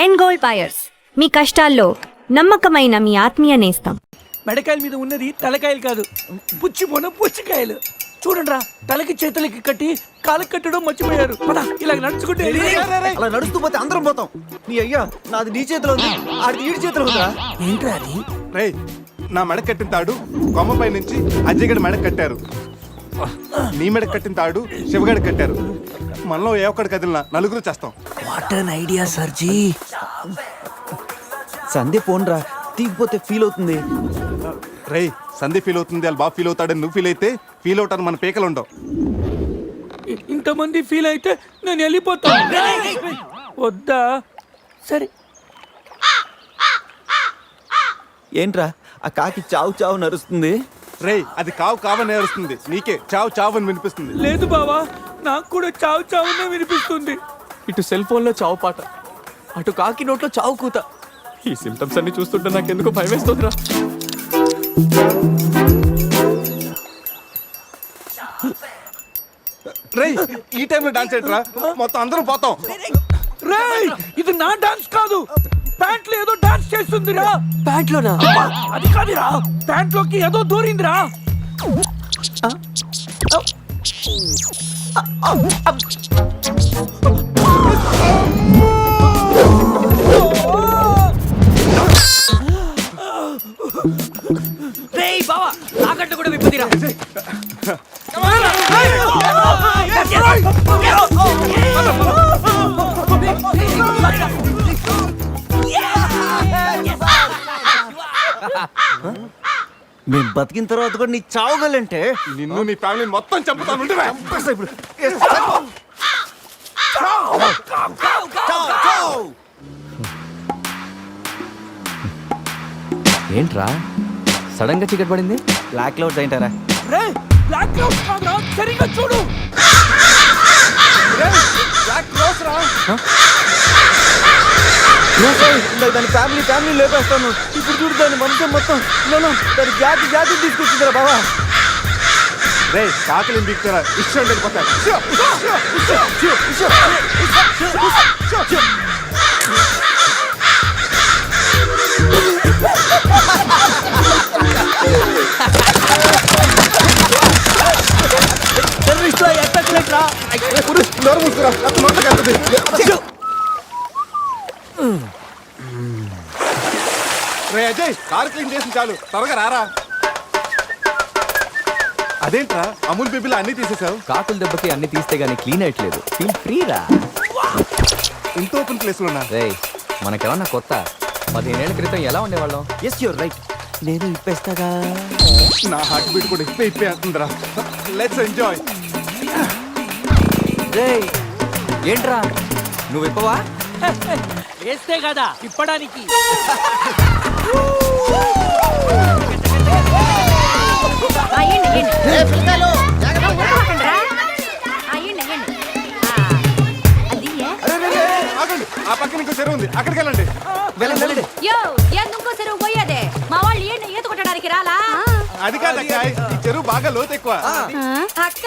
End gold buyers, మీ కష్టాల్లో నమ్మకమైన మీ ఆత్మీయ నేస్తం. మెడకాయల మీద ఉన్నది తలకాయలు కాదు, పుచ్చిపోన పుచ్చికాయలు. చూడండిరా, తలకి చేతులకి కట్టి కాళ్ళకి కట్టడం మర్చిపోయారు. ఇలా నడుచుకుంటే అలా నడుస్తూ పోతే అందరం పోతాం. నీ అయ్యా నాది నీ చేతిలో ఉంది, ఆడి ఈడి చేతిలో ఉందా? ఏంట్రా అది? రే, నా మెడ కట్టిన తాడు కొమ్మపై నుంచి అజ్జగడి మెడ కట్టారు. నీ మెడ కట్టిన తాడు శివగడి కట్టారు. మనలో ఏ ఒక్కడి కదిలినా నలుగురు చేస్తాం. What an idea సర్జీ. సందే పోన్రా, తీగిపోతే ఫీల్ అవుతుంది. రే, సంధి ఫీల్ అవుతుంది, వాళ్ళు బాగా ఫీల్ అవుతాడని నువ్వు ఫీల్ అయితే ఫీల్ అవుతాను మన పేకలు ఉండవు. ఇంతమంది ఫీల్ అయితే నేను వెళ్ళిపోతా. వద్దా? సరే. ఏంట్రా ఆ కాకి చావు చావు నరుస్తుంది? రే, అది కావు కావని నేరుస్తుంది, నీకే చావు చావు అని వినిపిస్తుంది. లేదు బావా, నాకు కూడా చావు చావునే వినిపిస్తుంది. ఇటు సెల్ ఫోన్ లో చావు పాట, అటు కాకి నోట్లో చావు కూత. ఈ సిమ్టమ్స్ అన్ని చూస్తుంటే నాకెందుకో భయం వేస్తుందిరా. రే, ఈ టైంలో డాన్స్ ఏంట్రా? మొత్తం అందరం పోతాం. రేయ్, ఇది నా డాన్స్ కాదు, ప్యాంట్ లో ఏదో డాన్స్ చేస్తుందిరా. ప్యాంట్ లోనా? అది కాదురా, ప్యాంట్ లోకి ఏదో దూరిందిరా. రేయ్ బావా, నాకంటే కూడా విప్పుదిరా. మేము బతికిన తర్వాత కూడా నీ చావుగలంటే నిన్ను నీ ఫ్యామిలీ మొత్తం చంపుతాను. ఉండురా. ఇప్పుడు ఏంట్రా సడన్ గా చీకటి పడింది? బ్లాక్ క్లౌడ్స్ ఏంటారా? రేయ్, బ్లాక్ క్లౌడ్స్ కాదురా, సరిగ్గా చూడు. దాని ఫ్యామిలీ లేపేస్తాను. ఇప్పుడు చూడు దాని వంశం మొత్తం దాని జాతి తీసుకొచ్చిందిరా బావా. రే, కాకలి దిక్కురా, ఇష్టం వెళ్ళిపోతారు. రే అజయ్, కారు క్లీన్ చేసి చాలు, త్వరగా రారా. అదేంట్రా, అమూల్ బేబీలో అన్ని తీసేసావు? కాకుల దెబ్బకి అన్ని తీస్తే గానీ క్లీన్ అయ్యట్లేదు. ఫీల్ ఫ్రీ రా. ఇంత ఓపెన్ ప్లేస్ లో ఉన్నా. రే, మనకెవరన్నా కొత్త? 15 ఏళ్ల క్రితం ఎలా ఉండేవాళ్ళం? Yes you're right. నేను ఇప్పేస్తాగా. నా హార్ట్ బీట్ కూడా ఇప్పే అంటుందిరా. Let's enjoy. రే, ఏంట్రా నువ్వు ఇప్పవా? వేస్తే కదా ఇప్పడానికి. ఆగండి, ఆ పక్కన ఇంకో చెరువు ఉంది, అక్కడికి వెళ్ళండి. వెళ్ళండి. ఎందుకో చెరువు పోయేదే, మా వాళ్ళు ఏంటి ఈత కొట్టడానికి రాలా? అది కాదక్క, ఈ చెరువు బాగా లోతు ఎక్కువ. అక్క,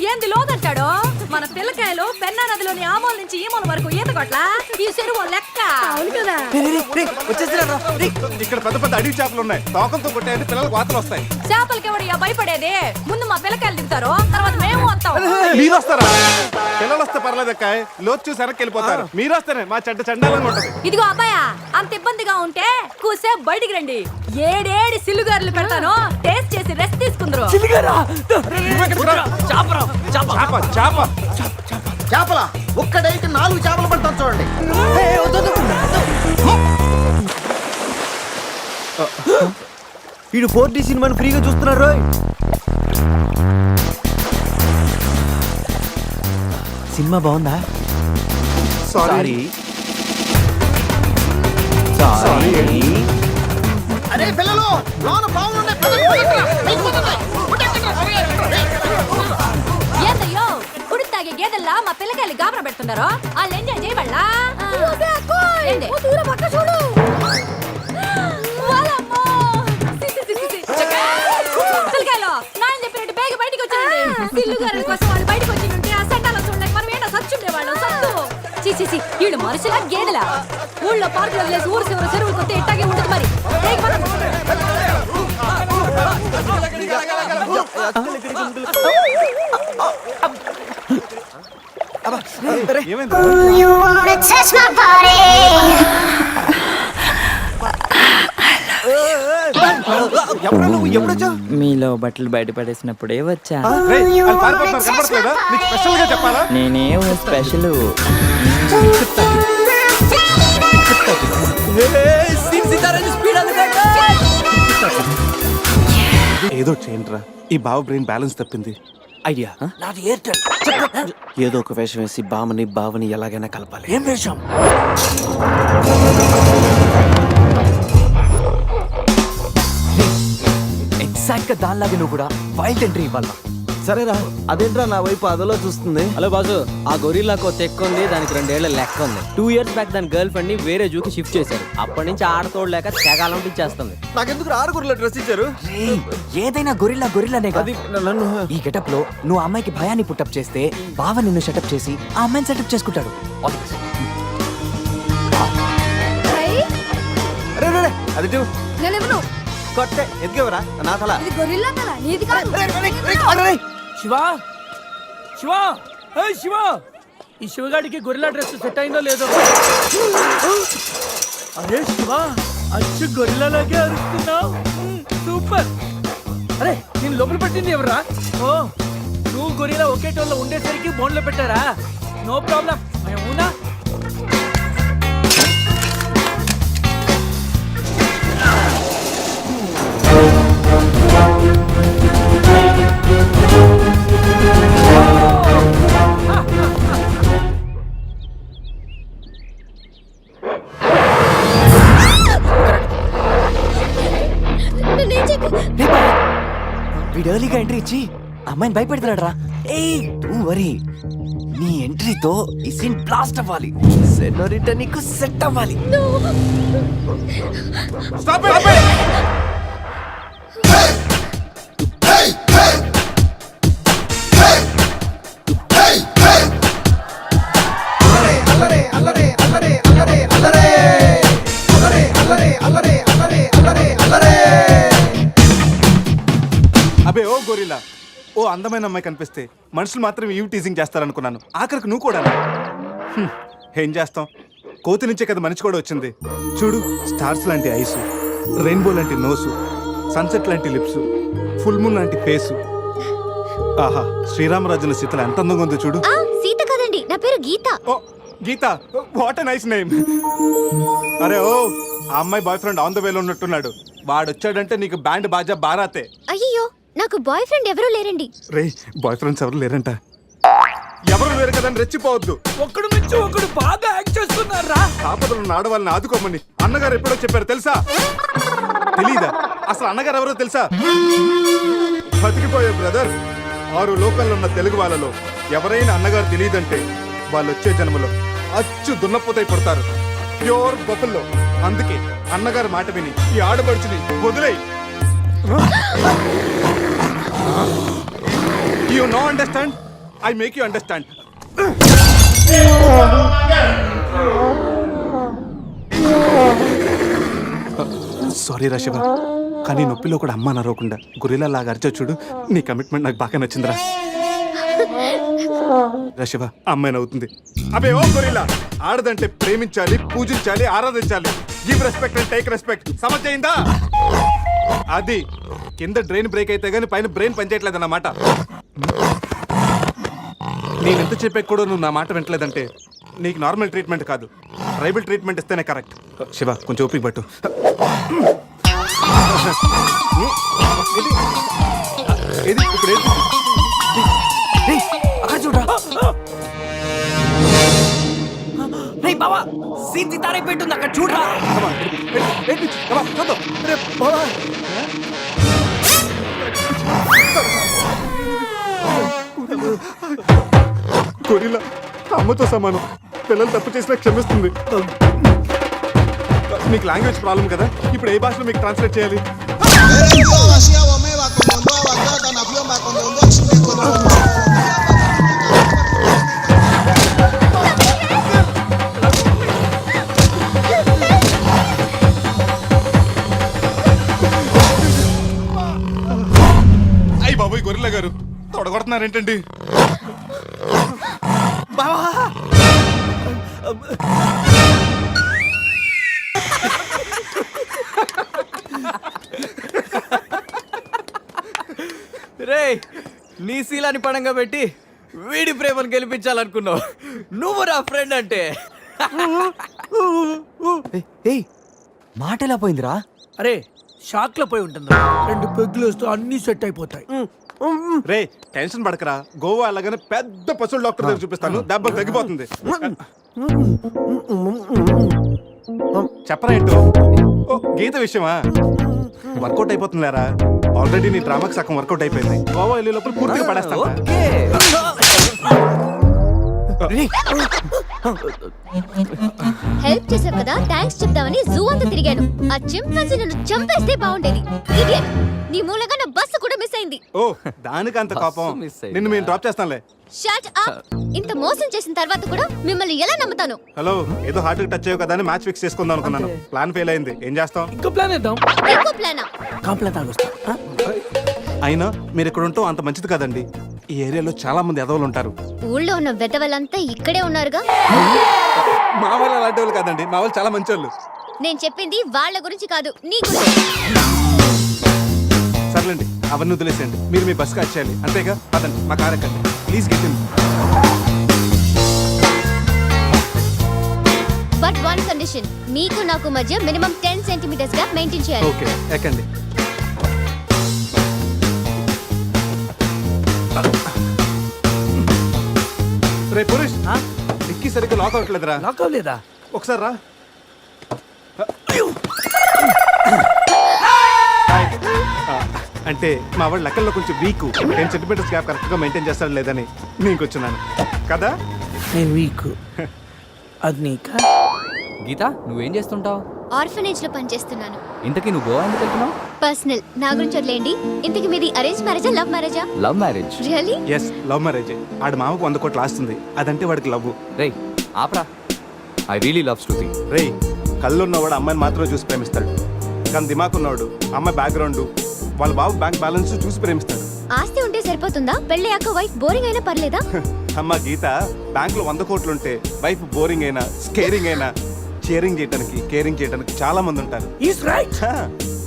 ఏంది లోదంటాడు? మన పిల్లకాయలు పెన్నా నదిలోని ఆ మూల నుంచి ఈ మూల వరకు ఈత కొట్లా, ఈ చెరువు లెక్క. అవును కదా. ఇక్కడ పెద్ద పెద్ద అడవి చేపలు ఉన్నాయి, తోకంతో కొట్టాయంటే పిల్లలకు వాతలు వస్తాయి. చేపలకి ఎవడయ్యా భయపడేది? ముందు మా పిల్లకాయలు దిగుతారు, తర్వాత మేము వస్తాం. మీరు వస్తారా? పిల్లలు వస్తే పర్లేదక్క, లోతు చూసి వెనక్కి వెళ్ళిపోతారు. మీరు వస్తేనే మా చెడ్డ చండాలంగా ఉంటది. ఇదిగో అబ్బాయా, అంత ఇబ్బందిగా ఉంటే కూసే బయటికి రండి. ఏడేడి సిల్లుగారులు పెడతాను, టేస్ట్ చేసి రెస్ట్ తీసుకుందరు. చేపల ఒక్కడైతే 4 చేపలు పడతాను చూడండి. వీడు 4D సినిమాని ఫ్రీగా చూస్తున్నారు రోయ్. సినిమా బాగుందా? సారీ. అరే పిల్లలు, లోన బాగుండే ఏందయ్యో, కుడి తాగే గేదెల్లా మా పిల్లకాయలు గాబరా పెడుతున్నారు. వాళ్ళు ఎంజాయ్ చేయబడలా? పిల్లకాయలు నాయన చెప్పినట్టు బేగ బయటికి వచ్చారండి. సిల్లుగారుల కోసం వాళ్ళు బయటకు వచ్చి ఉంటే ఆ సండాలో చూడలేక మనం ఏంటో సచ్చుండేవాళ్ళు. సత్తు చీచి చేసి వీళ్ళు మనుషులా గేదెలా? ఊళ్ళో పార్కులు వదిలేసి ఊరు చివర చెరువులు కొత్త ఇట్టాగే ఉంటుంది మరి. ఏయ్, పద. ఏమైంది? You wanna touch my body? ఎవరు నువ్వు ఎప్పుడొచ్చా? మీలో బట్టలు బయట పడేసినప్పుడే వచ్చా. రేయ్, వాళ్ళు పారిపోతున్నారు, కనపడట్లేదా? నీకు స్పెషల్ గా చెప్పాలా? నేనేం స్పెషల్. ఏదో చేయండిరా, ఈ బావ బ్రెయిన్ బ్యాలెన్స్ తప్పింది. ఐడియా. నాది ఎయిర్టెల్. ఏదో ఒక వేషం వేసి బామని బావని ఎలాగైనా కలపాలి. ఏం వేషం? ఎగ్జాక్ట్ గా దానిలాగే నువ్వు కూడా వైల్డ్ ఎంట్రీ ఇవ్వాలా. సరేరా, అదేంట్రా నా వైపు అదలో చూస్తుంది. హలో బాసు, ఆ గొరిల్లాకో తెక్క ఉంది, దానికి 2 ఏళ్ల లెక్క ఉంది. 2 years బ్యాక్ దాని గర్ల్ ఫ్రెండ్ ని వేరే జూకి షిఫ్ట్ చేశారు. అప్పటి నుంచి ఆడతోడలేక తెగాలం ఇచ్చేస్తుంది. నాకెందుకు ఆరుగురులో డ్రెస్ ఇచ్చారు? ఏదైనా గొరిల్లానే అది నన్ను ఈ గెటప్ లో నువ్వు అమ్మాయికి భయాన్ని పుట్టప్ చేస్తే బావ నిన్ను సెటప్ చేసి ఆ అమ్మాయిని సెటప్ చేసుకుంటాడు. All the best. ఏయ్, అరే రే, అది చూ. నేనివ్వను. కొట్టే ఎదిగేవరా నా తల. ఇది గొరిల్లా తల, నీది కాదు. శివా, శివా, ఏయ్ శివా, ఈ శివగాడికి గొరిల్లా డ్రెస్ సెట్ అయిందో లేదో. అరే శివా, అచ్చు గొరిల్లాలాగే అరుస్తున్నావు. సూపర్. అరే, నేను లోపల పెట్టింది ఎవరా? ఓ, నువ్వు గొరిల్లా ఒకే టోల్లో ఉండేసరికి బోన్లో పెట్టారా? నో ప్రాబ్లం, అవునా? వీడు ఎర్లీగా ఎంట్రీ ఇచ్చి అమ్మాయిని భయపెడతాడు రా. ఏయ్ డోంట్ వరీ, నీ ఎంట్రీతో ఈ సీన్ బ్లాస్ట్ అవ్వాలి. సెనోరిటా నీకు సెట్ అవ్వాలి. Stop it! Stop it! అబే ఓ గొరిల్లా, ఓ అందమైన అమ్మాయి కనిపిస్తే మనుషులు మాత్రం ఈవ్ టీజింగ్ చేస్తారనుకున్నాను. ఆఖరికి నువ్వు కూడా. ఏం చేస్తాం, కోతి నుంచే కదా మనిషి కూడా వచ్చింది. చూడు, స్టార్స్ లాంటి ఐస్, రెయిన్బో లాంటి నోసు, సన్సెట్ లాంటి లిప్స్, ఫుల్ మూన్ లాంటి ఫేసు. ఆహా, శ్రీరామరాజుల సీతలు ఎంత అందంగా ఉందో చూడు. సీత కదండి, నా పేరు గీత. ఓ గీత, వాట్ ఎ నైస్ నేమ్. అరే ఓ, ఆ అమ్మాయి బాయ్ ఫ్రెండ్ ఆన్ ద వేలో ఉన్నట్టున్నాడు. వాడు వచ్చాడంటే నీకు బ్యాండ్ బాజా బారాతే. అయ్యో, నాకు బాయ్ ఫ్రెండ్ ఎవరూ లేరండి. రే, బాయ్ ఫ్రెండ్స్ ఎవరు లేరంట. ఎవరు లేరు కదని రెచ్చిపోవద్దు. ఒక్కడు మించి ఒకడు బాగా యాక్ట్ చేస్తున్నారా? ఆపదలు ఉన్న ఆడవాళ్ళని ఆదుకోమని అన్నగారు ఎప్పుడో చెప్పారు తెలుసా? తెలీదా? అసలు అన్నగారు ఎవరో తెలుసా? బతికిపోయే బ్రదర్. 6 లోకల్లో ఉన్న తెలుగు వాళ్ళలో ఎవరైనా అన్నగారు తెలియదంటే వాళ్ళు వచ్చే జన్మలో అచ్చు దున్నపోతై పుడతారు. ప్యూర్ బఫల్లో. అందుకే అన్నగారు మాట విని ఈ ఆడపడుచుని వదిలేయి. You know understand? I make you understand. Sorry రా శివ, కానీ నొప్పిలో కూడా అమ్మ నరవకుండా గొరిల్లా లాగా అరిచా చూడు. నీ కమిట్మెంట్ నాకు బాగా నచ్చిందిరా. రా శివ, అమ్మాయి నవ్వుతుంది. అబే ఓ గొరిల్లా, ఆడదంటే ప్రేమించాలి, పూజించాలి, ఆరాధించాలి. Give respect and take respect. సమజైందా? అది కింద డ్రైన్ బ్రేక్ అయితే గానీ పైన బ్రెయిన్ పనిచేయట్లేదు అన్నమాట. నేను ఎంత చెప్పే కూడా నువ్వు నా మాట వింటలేదంటే నీకు నార్మల్ ట్రీట్మెంట్ కాదు, ట్రైబల్ ట్రీట్మెంట్ ఇస్తేనే కరెక్ట్. శివ, కొంచెం ఓపిక పట్టు. ఇది ఇప్పుడు ఏంటి? అక్కడ చూడరా. రే బావా, సీన్ సితారే పెట్టుంది అక్కడ చూడరా. చూద్దాం. గొరిల్లా అమ్మతో సమానం. పిల్లలు తప్పు చేసినా క్షమిస్తుంది. మీకు లాంగ్వేజ్ ప్రాబ్లం కదా, ఇప్పుడు ఏ భాషలో మీకు ట్రాన్స్లేట్ చేయాలి? గారు తొడగొడుతున్నారేంటండి? బావా రే నీ శీలాన్ని పడంగా పెట్టి వీడి ప్రేమను గెలిపించాలనుకున్నావు. నువ్వు నా ఫ్రెండ్ అంటే. ఏయ్ మాట ఎలా పోయిందిరా? అరే షాక్ లో పోయి ఉంటుంది. 2 పెగ్గులు వేస్తూ అన్ని సెట్ అయిపోతాయి. రే టెన్షన్ పడకరా, గోవా అలాగనే పెద్ద పశువుల డాక్టర్ దగ్గర చూపిస్తాను, దెబ్బ తగ్గిపోతుంది. చెప్పరా ఏంటో? ఓ గీత విషయమా? వర్కౌట్ అయిపోతుందిలేరా, ఆల్రెడీ నీ డ్రామాకి సగం వర్కౌట్ అయిపోయింది. గోవా వెళ్ళే లోపల పూర్తిగా పడేస్తాను. ఓకే. రేయ్, హెల్ప్ చేశావు కదా, థ్యాంక్స్ చెప్దామని జూ అంతా తిరిగాను. ఆ చింపాంజీ నన్ను చంపేస్తే బాగుండేది. ఇడియట్, నీ మూలంగా నా బస్సు కూడా మిస్ అయింది. ఓ దానికి అంత కోపం? బస్సు మిస్ అయిందా? నిన్ను మేము డ్రాప్ చేస్తాంలే. Shut up. ఇంత మోసం చేసిన తర్వాత కూడా మిమ్మల్ని ఎలా నమ్ముతాను? హలో, ఏదో హార్ట్ టచ్ అయ్యో కదా అని మ్యాచ్ ఫిక్స్ చేసుకుందాం అనుకున్నాను. ప్లాన్ ఫెయిల్ అయింది, ఏం చేస్తాం? ఇంకో ప్లాన్ వేద్దాం. ఇంకో ప్లానా? కాంప్లైంట్ ఆగొస్తా. అయినా మీరు ఇక్కడ ఉంటాం అంత మంచిది కదండి. ఈ ఏరియాలో చాలా మంది ఎదవలు ఉంటారు. ఊళ్ళో ఉన్న వెధవలంతా ఇక్కడే ఉన్నారుగా. మా వాళ్ళు అలాంటి వాళ్ళు కాదండి, మా వాళ్ళు చాలా మంచి వాళ్ళు. నేను చెప్పింది వాళ్ళ గురించి కాదు, నీ గురించి. సర్లేండి, అవన్నీ వదిలేసేయండి. మీరు మీ బస్ కాచ్ చేయాలి అంతేగా. పదండి, మా కార్ ఎక్కండి please. Get in. But one condition, మీకు నాకు మధ్య మినిమం 10 సెంటీమీటర్స్ గ్యాప్ మెయింటైన్ చేయాలి. ఓకే ఎక్కండి. రే పురుష్, డిక్కీ సరిగ్గా లాక్ అవ్వట్లేదురా. లాక్ అవ్వలేదా? ఒకసారి రా. అంటే మా వాడు లెక్కల్లో కొంచెం వీక్, 10 సెంటీమీటర్స్ గ్యాప్ కరెక్ట్గా మెయింటైన్ చేస్తాడు లేదని నేను వచ్చున్నాను కదా. నేను వీక్. అది నీకా? గీత నువ్వేం చేస్తుంటావు? ఆర్ఫనేజ్ లో పనిచేస్తున్నాను. ఇంతకీ నువ్వు గోవా ఎందుకు వెళ్తున్నావు? పర్సనల్, నా గురించి వదిలేండి. ఇంతకి మీది అరేంజ్ మ్యారేజా, లవ్ మ్యారేజా? Love marriage. Really? Yes, love marriage. ఆడు మామకు 100 కోట్లు ఆస్తుంది, అదంటే వాడికి లవ్. రేయ్ ఆపరా, ఐ రియలీ లవ్ శృతి. రేయ్, కళ్ళు ఉన్నవాడు అమ్మాయిని మాత్రమే చూసి ప్రేమిస్తాడు, కానీ దిమాక్ ఉన్నవాడు అమ్మాయి బ్యాక్గ్రౌండ్, వాళ్ళ బాబు బ్యాంక్ బ్యాలెన్స్ చూసి ప్రేమిస్తాడు. ఆస్తి ఉంటే సరిపోతుందా? పెళ్ళయ్యాక వైఫ్ బోరింగ్ అయినా పర్లేదా? అమ్మ గీత, బ్యాంక్ లో 100 కోట్లు ఉంటే వైఫ్ బోరింగ్ అయినా స్కేరింగ్ అయినా షేరింగ్ చేయడానికి కేరింగ్ చేయడానికి చాలా మంది ఉంటారు. Is right.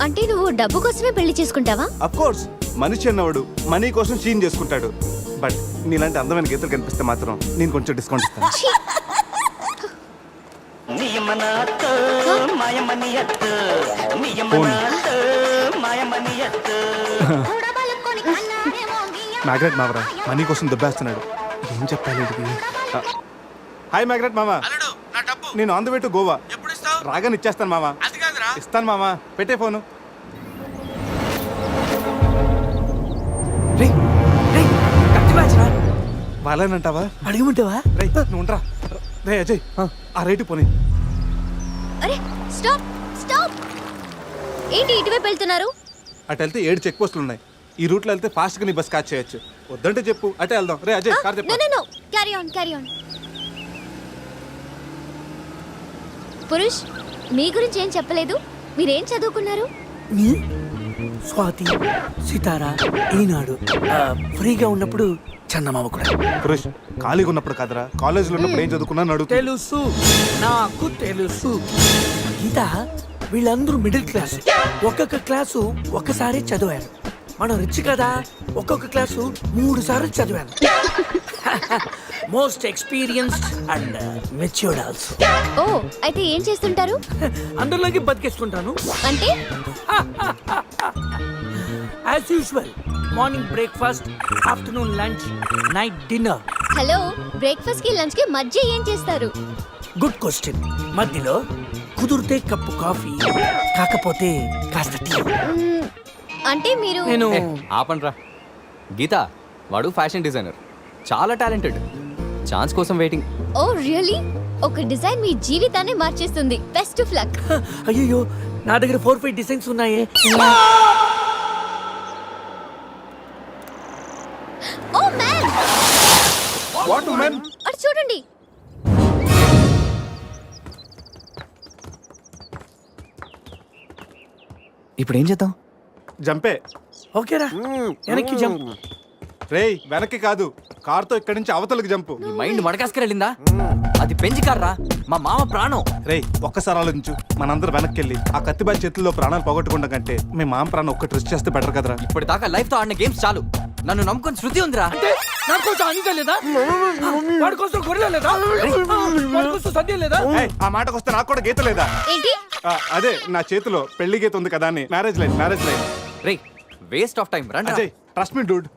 అంటే నువ్వు డబ్బు కోసమే పెళ్లి చేసుకుంటావా? అఫ్ కోర్స్, మనిషి అన్నవాడు మనీ కోసం షీన్ చేసుకుంటాడు. బట్ నీలాంటి అందమైన గీతలు కనిపిస్తే మాత్రం నేను కొంచెం డిస్కౌంట్ ఇస్తాను. ఛీ! ఫోన్. మ్యాగ్రెట్ మావరా మనీ కోసం దుబ్బేస్తున్నాడు, ఏం చెప్పాలి వీడికి? హాయ్ మ్యాగ్రెట్ మామ, నేను on the way to Goa. రాగానే ఇచ్చేస్తాను మామ. ఇస్తాను మామ, పెట్టే ఫోను. రేయ్ రేయ్, కత్తి మ్యాచ్ రా. వాళ్ళనంటావా? అడిగమంటావా? రే నువ్వు ఉండరా. రే అజయ్, ఆ రేటు పోనీ. అరే స్టాప్ స్టాప్! ఏంటి ఇటువైపు వెళ్తున్నారు? అటు వెళ్తే 7 చెక్ పోస్టులు ఉన్నాయి. ఈ రూట్లో వెళ్తే ఫాస్ట్ గా నీ బస్ క్యాచ్ చేయొచ్చు. వద్దంటే చెప్పు, అటే వెళ్దాం. రే అజయ్, కార్ నో చెప్పు. No no, carry on carry on. Purush, మీ గురించి ఏం చెప్పలేదు. మీరేం చదువుకున్నారు? స్వాతి, సితారా, ఈనాడు. ఫ్రీగా ఉన్నప్పుడు చందమామ కూడా. పురుష్, ఖాళీగా ఉన్నప్పుడు కాదరా, కాలేజీలో ఉన్నప్పుడు ఏం చదువుకున్నాను అడుగు. తెలుసు, నాకు తెలుసు. గీత, వీళ్ళందరూ మిడిల్ క్లాస్. ఒక్కొక్క క్లాసు ఒక్కసారి చదివారు. మనం రిచ్ కదా, ఒక్కొక్క క్లాసు 3 సార్లు చదివాను. Most experienced and matured also. ఓ, అయితే ఏం చేస్తుంటారు? అందరిలోకి బతికేస్తుంటాను. అంటే as usual, morning breakfast, afternoon lunch, night dinner. Hello, breakfast కి లంచ్ కి మధ్య ఏం చేస్తారు? Good question. మధ్యలో కుదిరితే కప్పు కాఫీ, కాకపోతే కాస్త టీ. మ్మ్, అంటే మీరు నేను ఆపండ్రా. గీత వాడు ఫ్యాషన్ డిజైనర్, చాలా టాలెంటెడ్. ఛాన్స్ కోసం వెయిటింగ్. ఓ రియల్లీ? ఒక డిజైన్ మీ జీవితాన్ని మార్చేస్తుంది. Best of luck. అయ్యో, నా దగ్గర 4-5 డిజైన్స్ ఉన్నాయే. Oh man, what women? అటు చూడండి. ఇప్పుడు ఏం చేద్దాం? జంపే. ఓకేరా, వెనక్కి జంప్. రేయ్ వెనక్కి కాదు, కార్తో ఇక్కడి నుంచి అవతలకి జంపు. నీ మైండ్ మడకాసుకెళ్ళిందా? అది పెంచి కార్రా, మా మామ ప్రాణం. రేయ్ ఒక్కసారి ఆలోచించు, మనందరం వెనక్కి వెళ్ళి ఆ కత్తిబాయి చేతుల్లో ప్రాణాలు పోగొట్టుకుంటాం కంటే మీ మామ ప్రాణం ఒక్కటి రిస్క్ చేస్తే బెటర్ కదరా. ఇప్పటిదాకా లైఫ్ తో ఆడిన గేమ్స్ చాలు. నన్ను నమ్ముకొని శృతి ఉందిరా. నా కోసం అనిత లేదా? వాడి కోసం గొర్రె లేదా? వాడి కోసం సద్య లేదా? ఏయ్, ఆ మాటకు వస్తే నాకు కూడా గీత లేదా? ఏంటి అదే నా చేతిలో పెళ్లి గీత ఉంది కదా అని. Marriage line. Ray waste of time రండి. అజయ్ ట్రస్ట్ మీ డూడ్,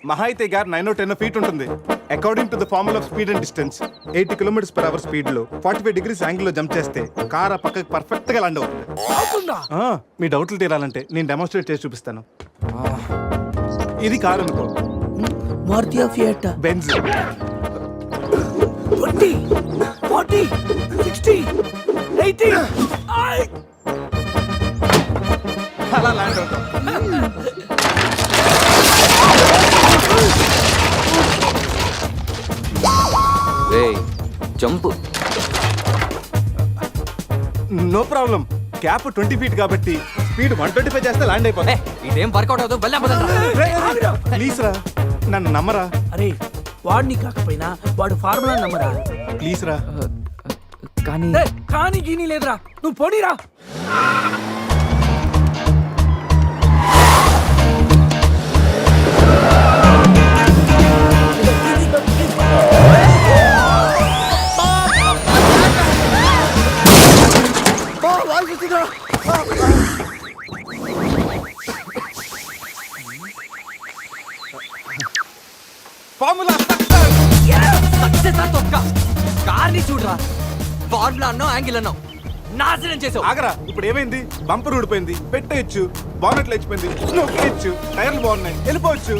మహా అయితే గారు 9-10 ఫీట్ ఉంటుంది. According to the formula of speed and distance 80 km/h speed లో 45 degrees యాంగిల్ లో జంప్ చేస్తే కార్ ఆ పక్కకి పర్ఫెక్ట్ గా ల్యాండ్ అవుతుంది. అవుతుందా? మీ డౌట్లు తీరాలంటే నేను డెమోన్స్ట్రేట్ చేసి చూపిస్తాను. ఇది కార్ అనుకో, మారుతి ఫియట్. బెంజ్. 20, 40, 60, 80. అలా ల్యాండ్ అవుతాం. రే jump. No problem, cap 20 feet కాబట్టి స్పీడ్ 125 చేస్తే ల్యాండ్ అయిపోతుంది. ఇదేం వర్కౌట్ అవుతుంది. ప్లీజ్ రా, నన్ను నమ్మరా. అరే వాడిని కాకపోయినా వాడు ఫార్ములా నమ్మరా. ప్లీజ్ రా. కానీ కానీ గీని లేదురా, నువ్వు పోనీరా. ఫార్ములా సక్సెస్ ఆ తొక్క. కార్ని చూడరా, ఫార్ములా అన్నావు, యాంగిల్ అన్నావు, నాశనం చేసావు. ఆగరా, ఇప్పుడు ఏమైంది? బంపర్ ఊడిపోయింది, పెట్టేయచ్చు, బానెట్ లేచిపోయింది, నొక్కేయచ్చు, టైర్లు బాగున్నాయి, వెళ్ళిపోవచ్చు.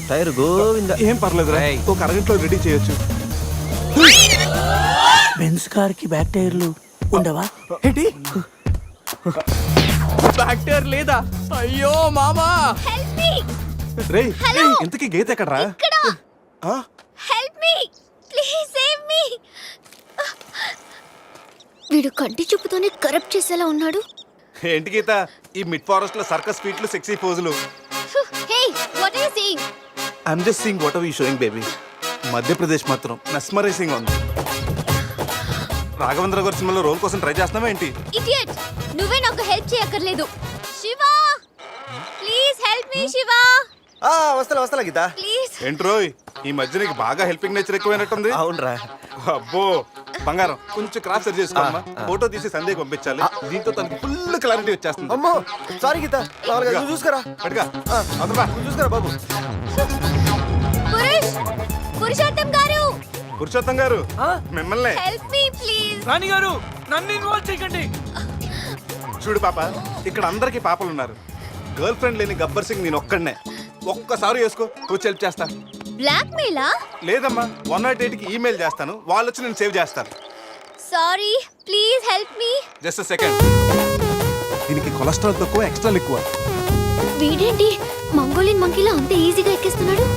టైర్ గోవింద. ఏం పర్లేదు రా, ఏయ్. ఒక అరగంటలో రెడీ చేయొచ్చు. బెంజ్ కార్ కి బ్యాక్ టైర్లు ఉండవా? ఏంటి బ్యాక్టీరియా లేదా? అయ్యో మామా. హెల్ప్ మీ రేయ్ ఇంతకీ గీత ఎక్కడరా? ఇక్కడ ఆ? Help me please save me. వీడు కంటి చూపుతోనే కరప్ట్ చేసేలా ఉన్నాడు. ఏంటి గీత ఈ మిడ్ ఫారెస్ట్ లో సర్కస్ ఫీట్లు, sexy పోజులు? Hey what are you saying? I'm just seeing what are you sowing baby. Madhya Pradesh మాత్రం మెస్మరైజింగ్ ఉంది. రాఘవేంద్ర గారి సినిమాలో రోల్ కోసం ట్రై చేస్తున్నావా ఏంటి? ఇడియట్, నువ్వే నాకు హెల్ప్ చేయక్కర్లేదు. Shiva please help me. Shiva వస్తా గీత. ప్లీజ్. ఏంట్రోయ్ ఈ మధ్య నీకు బాగా హెల్పింగ్ నేచర్ ఎక్కువైనట్టుంది. అవునరా. అబ్బో బంగారం, కొంచెం క్రాస్ సెట్ చేసుకోమ్మా. ఫోటో తీసి సందేహ్ పంపించాలి, దీంతో తనకి ఫుల్ క్లారిటీ వచ్చేస్తుంది. అమ్మో సారీ గీత, నువ్వు చూసుకురా. పట్టుగా అదబా చూసుకురా బాబు. పురుషోత్తం గారు, పురుషోత్తం గారు మిమ్మల్ని. Help me please. రాణి గారు నన్ను ఇన్వాల్వ్ చేయకండి. చూడు పాప, ఇక్కడ అందరికి పాపలు ఉన్నారు. గర్ల్ ఫ్రెండ్ లేని గబ్బర్ సింగ్ నేను ఒక్కడనే. ఒక్కసారి వేసుకో, కూర్చో హెల్ప్ చేస్తా. బ్లాక్ మెయిలా? లేదమ్మా, 108కి ఈమెయిల్ చేస్తాను, వాళ్ళు వచ్చి నేను సేవ్ చేస్తాను. Sorry please help me. Just second. దీనికి కొలెస్ట్రాల్ తక్కువ, ఎక్స్ట్రా ఎక్కువ. వీడేంటి మంగోలియన్ మంకీలా అంత ఈజీగా ఎక్కేస్తున్నాడు?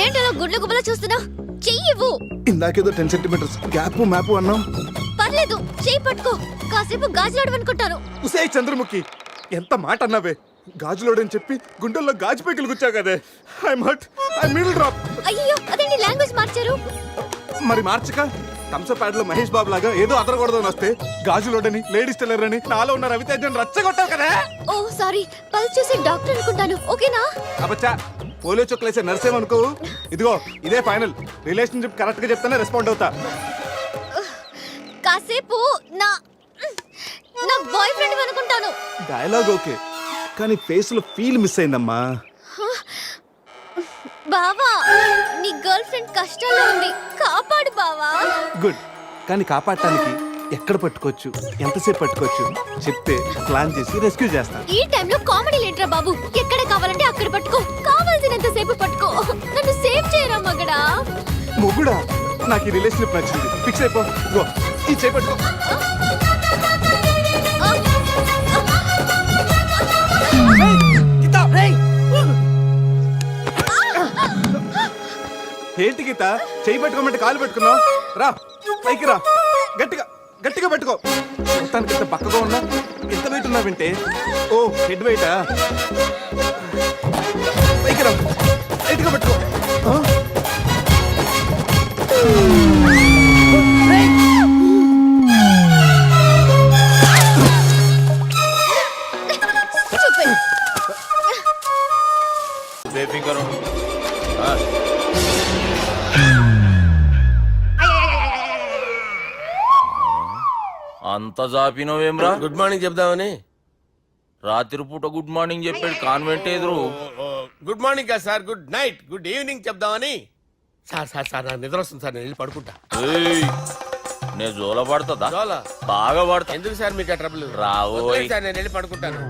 ఏంటలా గుడ్ల గుబల చూస్తున్నా? చెయ్యివ్వు. ఇందాకేదో 10 centimeters గ్యాప్ మ్యాప్ అన్నాం. పర్లేదు, చెయ్యి పట్టుకో. కాసేపు గాజులాడు అనుకుంటాను. ఉసే చంద్రముఖి, ఎంత మాట అన్నావే. గాజులోడని చెప్పి గుండెల్లో గాజు పైకలు గుచ్చావు కదే. I'm hurt, I middle drop. అయ్యో అదేంటి లాంగ్వేజ్ మార్చారు? మరి మార్చక థమ్స్అప్ ప్యాడ్ లో మహేష్ బాబు లాగా ఏదో అదరకూడదని వస్తే గాజులోడని, లేడీస్ టైలర్ అని, నాలో ఉన్న రవితేజని రచ్చగొట్టావు కదా. ఓ సారీ, పల్స్ చూసి డాక్టర్ అనుకుంటాను. ఓకేనా? అబ్బచ్చా, పోలియో చుక్కలేసే నర్సేమనుకో. ఇదిగో ఇదే ఫైనల్. రిలేషన్షిప్ కరెక్ట్ గా చెప్తానే రెస్పాండ్ అవుతా. కాసేపు నా బాయ్ ఫ్రెండ్ అనుకుంటాను. డైలాగ్ ఓకే, కానీ ఫేస్ లో ఫీల్ మిస్ అయిందమ్మా. బావా, నీ గర్ల్ ఫ్రెండ్ కష్టాల్లో ఉంది, కాపాడు బావా. గుడ్, కానీ కాపాడటానికి ఎక్కడ పట్టుకోవచ్చు, ఎంతసేపు పట్టుకోవచ్చు చెప్తే ప్లాన్ చేసి రెస్క్యూ చేస్తాను. ఈ టైంలో కామెడీ లేటరా బాబు. ఎక్కడ కావాలంటే అక్కడ పట్టుకో, కావాల్సినంత సేపు పట్టుకో. నన్ను సేవ్ చేయరా మగడా. మొగుడా, నాకు ఈ రిలేషన్షిప్ నచ్చింది. ఫిక్స్ అయిపో. ఇగో ఈ చేపట్టుకో. హే ఏంటి గీత చెయ్యి పట్టుకోమంటే కాలు పెట్టుకున్నావు రా పైకి రా గట్టిగా గట్టిగా పట్టుకో మొత్తానికి ఇంత పక్కగా ఉన్నా ఎంత వెయిట్ ఉన్నా వింటే ఓ హెడ్ వెయిటా పైకి రా గట్టిగా పట్టుకో ఆ? అంత జాపినవేమ్రా? గుడ్ మార్నింగ్ చెప్దామని. రాత్రి పూట గుడ్ మార్నింగ్ చెప్పాడు కాన్వెంట్ ఎదురు. గుడ్ మార్నింగ్ కాదు sir, good night, good evening చెప్దామని. సార్ సార్ సార్ నాకు నిద్ర వస్తుంది సార్, నేను వెళ్ళి పడుకుంటా. ఏయ్, నే జోల పడుతుందా? జోల? బాగా పడతా. ఎందుకు సార్ మీకు ట్రబుల్? రావోయ్. సార్ నేను వెళ్ళి పడుకుంటాను.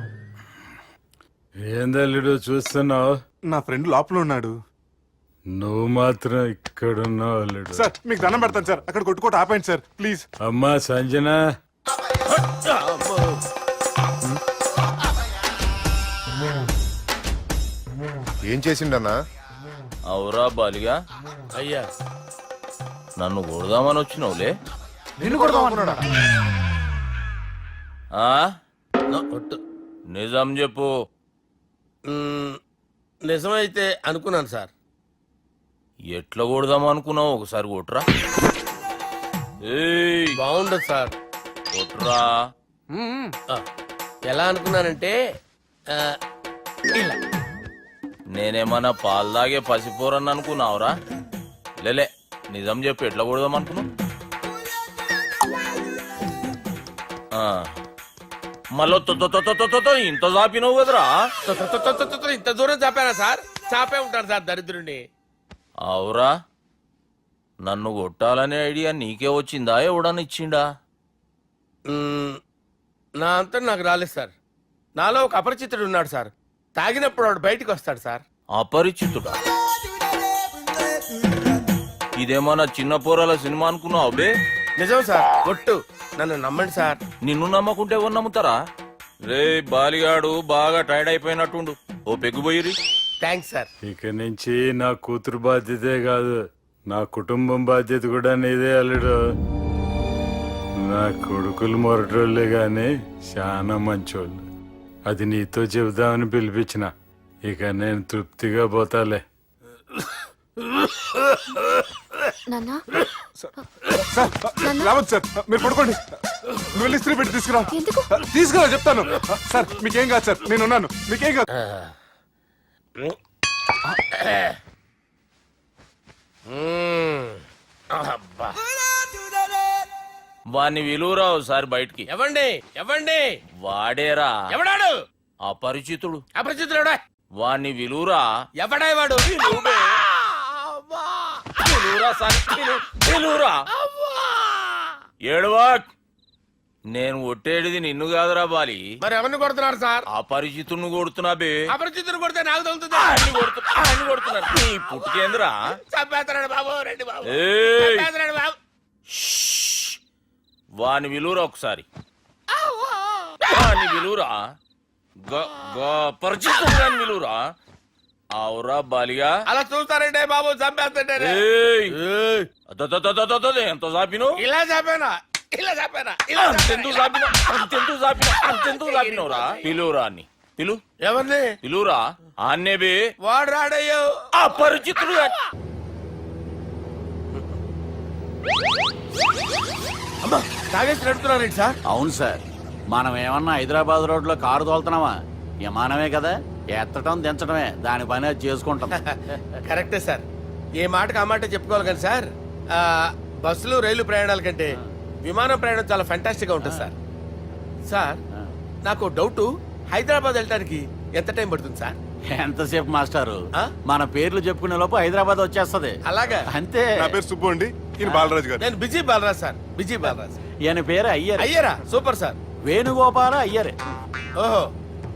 ఏందల్లుడు చూస్తున్నావు? నా ఫ్రెండ్ లోపల ఉన్నాడు. నువ్వు మాత్రం ఇక్కడున్నావు అల్లుడు. సార్ మీకు దండం పెడతాను సార్, అక్కడ కొట్టుకోట ఆపండి సార్ ప్లీజ్. అమ్మా సంజన, ఏం చేసిండన్నా? అవురా బాలిగా, అయ్యా నన్ను కొడదామని వచ్చినావులే. నిన్ను కొడదామన్నాడా? ఆ? ఒట్టు. నిజం చెప్పు. నిజమైతే అనుకున్నాను సార్. ఎట్లా కొడదాం అనుకున్నావు? ఒకసారి కొట్రా. ఏయ్, బాగుండదు సార్. కొట్రా. ఆ, ఎలా అనుకున్నానంటే ఆ, ఇలా. నేనేమన్నా పాలు తాగే పసిపోరని అనుకున్నావురా? లేలే, నిజం చెప్పు, ఎట్లా కొడదాం అనుకున్నావు? మళ్ళీ ఇంత చాపినావు కదరా? ఇంత దూరం చాపానా సార్? చాపే ఉంటాను సార్ దరిద్రుడిని. అవురా, నన్ను కొట్టాలనే ఐడియా నీకే వచ్చిందా? ఎవడన్నా ఇచ్చిండా? నా అంతా నాకు రాలేదు సార్. నాలో ఒక అపరిచితుడు ఉన్నాడు సార్. తాగినప్పుడు వాడు బయటికి వస్తాడు సార్. అపరిచితుడా? ఇదేమన్నా చిన్న పోరాల సినిమా అనుకున్నావు బే? నిజం సార్, ఒట్టు. నన్ను నమ్మండి సార్. నిన్ను నమ్మకుంటే ఎవరు నమ్ముతారా? రే బాలిగాడు బాగా టైర్డ్ అయిపోయినట్టుండు, ఓ పెగ్గుబోయిరి. Thanks sir. ఇక నుంచి నా కూతురు బాధ్యతే కాదు, నా కుటుంబం బాధ్యత కూడా నీదే అల్లుడు. నా కొడుకులు మొరటోళ్ళే గాని చాలా మంచోళ్ళు. అది నీతో చెబుదామని పిలిపించిన. ఇక నేను తృప్తిగా పోతాలే. సార్ రావద్దు సార్, మీరు పడుకోండి. నువ్వు వెళ్ళి ఇస్త్రీ పెట్టి తీసుకురా. తీసుకురా చెప్తాను. సార్ మీకేం కాదు సార్, నేను ఉన్నాను, మీకేం కాదు. అబ్బా. వాణ్ణి విలువరావు సార్ బయటికి. ఎవండి ఎవండి? వాడేరా ఎవడాడు? అపరిచితుడు. అపరిచితుడా? వాణ్ణి విలువరా. ఎవడా వాడు? విలువరా సార్, విలువరా. ఏడవా, నేను కొట్టేడిది నిన్ను కాదురా బాలి. మరి ఎవరిని కొడుతున్నారు సార్? అపరిచితుడిని కొడుతున్నా బే. అపరిచితుడు కొడితే నాకు తగులుతుంది. అన్ని కొడుతున్నారు. నీ పుట్టుకేంద్రా? చంపేస్తున్నాడు బాబు, రండి బాబు. ఏయ్, చంపేస్తున్నాడు బాబు. వాని విలువరా ఒకసారి. వాని విలువరా. పరిచితుడు విలువరా. అవురా బాలిగా. అలా చూస్తారంటే బాబు, చంపేస్తుంటారు. ఎంత చాపిను? ఇలా చంపానా? ఇలా చంపానా? ఇలా అంతెందుకు చాపిన? అంతెందుకు చాపిన? అంతెందుకు చాపినవురా? పిలువురా అన్ని. పిలు. ఎవరిని? పిలువురా. ఆన్నే బే. వాడు రాడయ్యో. అపరిచితుడు. అమ్మా, తాగేసి నడుపుతున్నారండి సార్. అవును సార్, మనం ఏమన్నా హైదరాబాద్ రోడ్ లో కారు తోలుతున్నామా? విమానమే కదా, ఎత్తటం దించడమే, దాని పని అది చేసుకుంటాం. కరెక్టే సార్. ఏ మాటకు ఆ మాట చెప్పుకోవాలి కానీ సార్, బస్సులు రైలు ప్రయాణాల కంటే విమానం ప్రయాణం చాలా ఫెంటాస్టిక్ గా ఉంటుంది సార్. సార్ నాకు డౌట్, హైదరాబాద్ వెళ్ళడానికి ఎంత టైం పడుతుంది సార్? ఎంతసేపు మాస్టారు, ఆ? మన పేర్లు చెప్పుకునే లోపు హైదరాబాద్ వచ్చేస్తది. అలాగా? అంతే. నా పేరు సుబ్బు అండి, ఈయన బాలరాజు గారు. నేను busy Balaraj sir, busy Balaraj. ఈయన పేరు అయ్యర్. అయ్యరా? Super sir. వేణుగోపాల అయ్యరే. ఓహో,